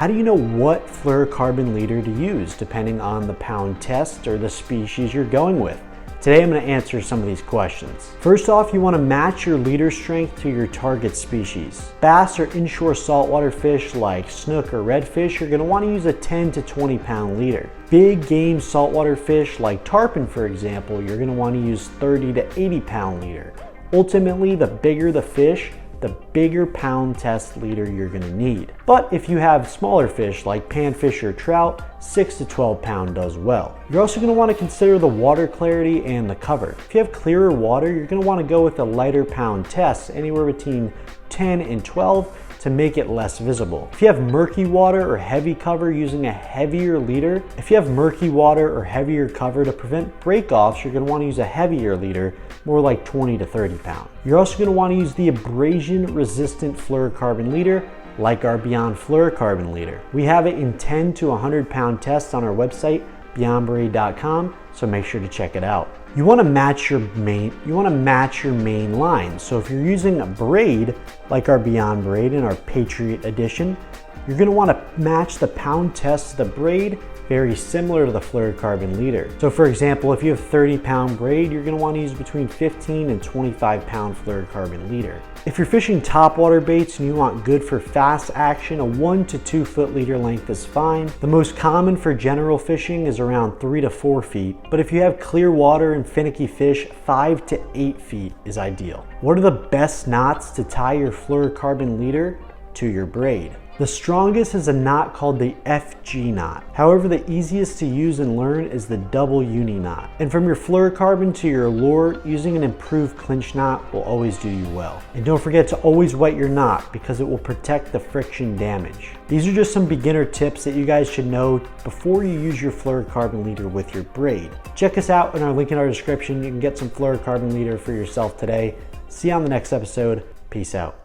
How do you know what fluorocarbon leader to use depending on the pound test or the species you're going with? Today I'm going to answer some of these questions. First off, you want to match your leader strength to your target species. Bass or inshore saltwater fish like snook or redfish, you're going to want to use a 10 to 20 pound leader. Big game saltwater fish like tarpon, for example, you're going to want to use 30 to 80 pound leader. Ultimately, the bigger the fish, the bigger pound test leader you're going to need. But if you have smaller fish like panfish or trout, 6 to 12 pound does well. You're also going to want to consider the water clarity and the cover. If you have clearer water, you're going to want to go with a lighter pound test, anywhere between 10 and 12 to make it less visible. If you have murky water or heavy cover, using a heavier leader. If you have murky water or heavier cover, to prevent breakoffs, you're going to want to use a heavier leader, more like 20 to 30 pound. You're also going to want to use the abrasion resistant fluorocarbon leader, like our Beyond Fluorocarbon leader. We have it in 10 to 100 pound tests on our website, beyondbraid.com, so make sure to check it out. You want to match your main line. So if you're using a braid like our Beyond Braid in our Patriot edition, you're going to want to match the pound test of the braid very similar to the fluorocarbon leader. So for example, if you have 30 pound braid, you're going to want to use between 15 and 25 pound fluorocarbon leader. If you're fishing topwater baits and you want good for fast action, a 1 to 2 foot leader length is fine. The most common for general fishing is around 3 to 4 feet, but if you have clear water and finicky fish, 5 to 8 feet is ideal. What are the best knots to tie your fluorocarbon leader to your braid? The strongest is a knot called the FG knot. However, the easiest to use and learn is the double uni knot. And from your fluorocarbon to your lure, using an improved clinch knot will always do you well. And don't forget to always wet your knot because it will protect the friction damage. These are just some beginner tips that you guys should know before you use your fluorocarbon leader with your braid. Check us out in our link in our description. You can get some fluorocarbon leader for yourself today. See you on the next episode. Peace out.